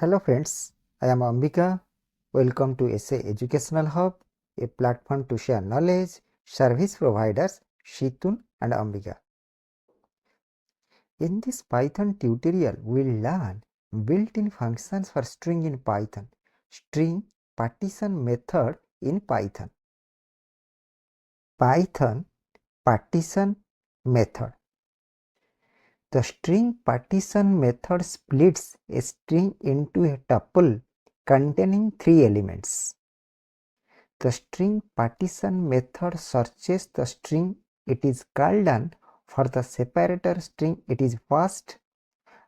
Hello friends, I am Ambika. Welcome to SA Educational Hub, a platform to share knowledge, service providers Shitun and Ambika. In this Python tutorial, we will learn built-in functions for string in Python, string partition method in Python. Python partition method. The string partition method splits a string into a tuple containing 3 elements. The string partition method searches the string it is called on for the separator string it is passed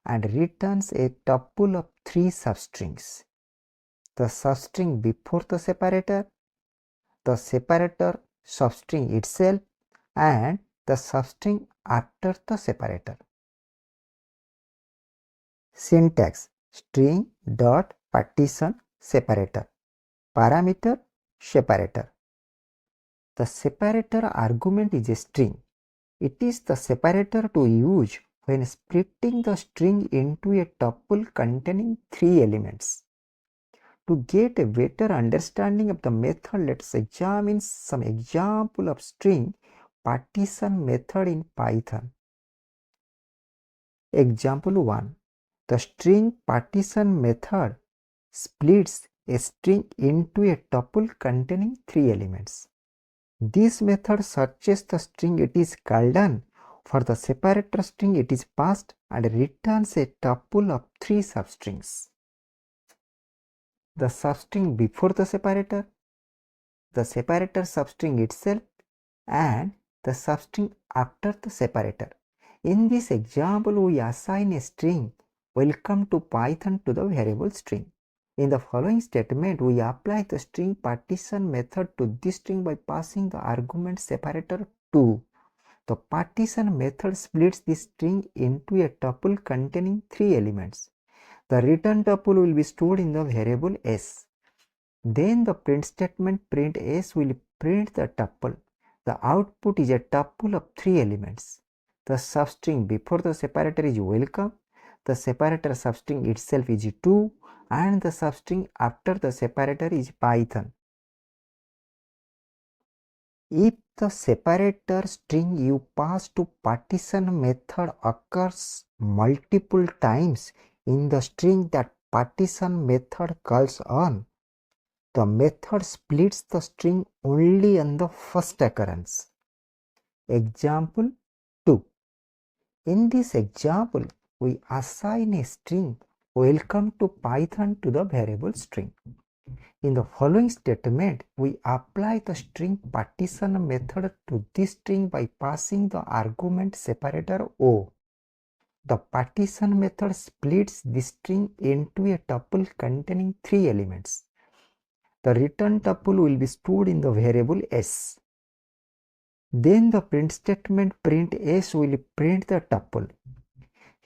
and returns a tuple of 3 substrings. The substring before the separator substring itself, and the substring after the separator. Syntax: string.partition separator. Parameter: separator. The separator argument is a string. It is the separator to use when splitting the string into a tuple containing 3 elements. To get a better understanding of the method, let's examine some example of string partition method in Python. Example 1. The string partition method splits a string into a tuple containing 3 elements. This method searches the string it is called on for the separator string it is passed and returns a tuple of 3 substrings. The substring before the separator substring itself, and the substring after the separator. In this example, we assign a string welcome to Python to the variable string. In the following statement, we apply the string partition method to this string by passing the argument separator 2. The partition method splits this string into a tuple containing 3 elements. The return tuple will be stored in the variable s. Then the print statement print s will print the tuple. The output is a tuple of 3 elements. The substring before the separator is welcome. The separator substring itself is 2, and the substring after the separator is Python. If the separator string you pass to partition method occurs multiple times in the string that partition method calls on, the method splits the string only on the first occurrence. Example 2. In this example, we assign a string welcome to Python to the variable string. In the following statement, we apply the string partition method to this string by passing the argument separator O. The partition method splits this string into a tuple containing 3 elements. The return tuple will be stored in the variable s. Then the print statement print s will print the tuple.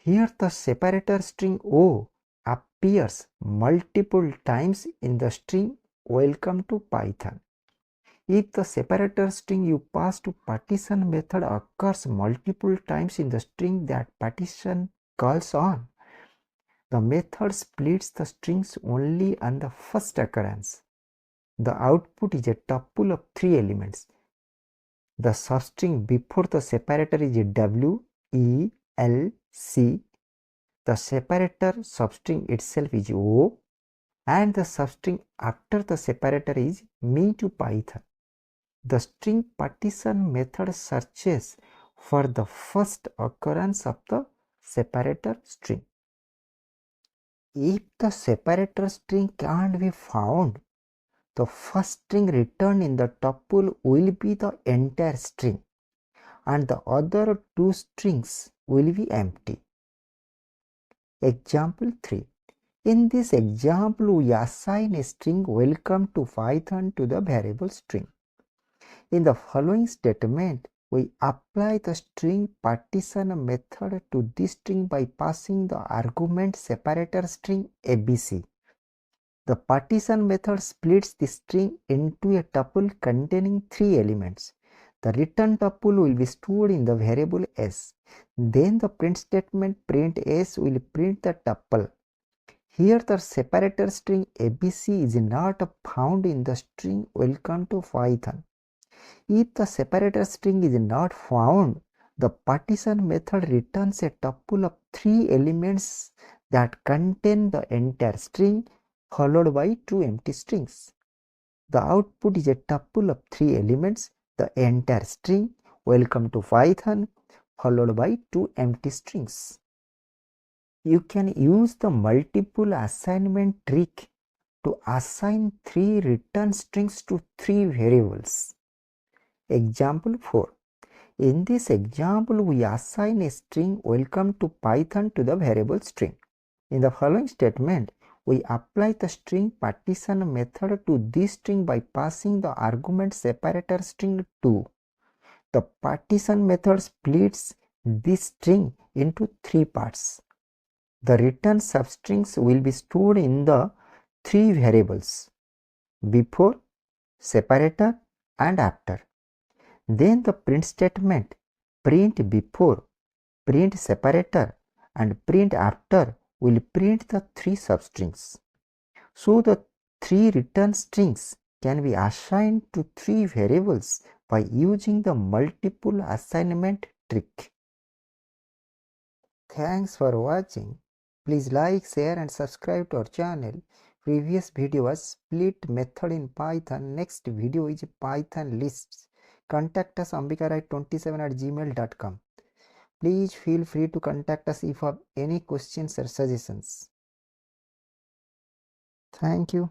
Here the separator string O appears multiple times in the string welcome to Python. If the separator string you pass to partition method occurs multiple times in the string that partition calls on, the method splits the strings only on the first occurrence. The output is a tuple of 3 elements. The substring before the separator is W, E, L, C. The separator substring itself is O, and the substring after the separator is me to Python. The string partition method searches for the first occurrence of the separator string. If the separator string can't be found, the first string returned in the tuple will be the entire string, and the other 2 strings will be empty. Example 3. In this example, we assign a string welcome to Python to the variable string. In the following statement, we apply the string partition method to this string by passing the argument separator string ABC. The partition method splits the string into a tuple containing 3 elements. The return tuple will be stored in the variable s. Then the print statement print s will print the tuple. Here the separator string ABC is not found in the string welcome to Python. If the separator string is not found, the partition method returns a tuple of 3 elements that contain the entire string followed by 2 empty strings. The output is a tuple of 3 elements, the entire string, welcome to Python, followed by 2 empty strings. You can use the multiple assignment trick to assign 3 return strings to 3 variables. Example 4. In this example, we assign a string welcome to Python to the variable string. In the following statement, we apply the string partition method to this string by passing the argument separator string 2. The partition method splits this string into 3 parts. The return substrings will be stored in the 3 variables: before, separator, and after. Then the print statement print before, print separator, and print after will print the 3 substrings. So the 3 return strings can be assigned to 3 variables by using the multiple assignment trick. Thanks for watching. Please like, share and subscribe to our channel. Previous video was split method in Python. Next video is Python lists. Contact us ambikarai27@gmail.com. Please feel free to contact us if you have any questions or suggestions. Thank you.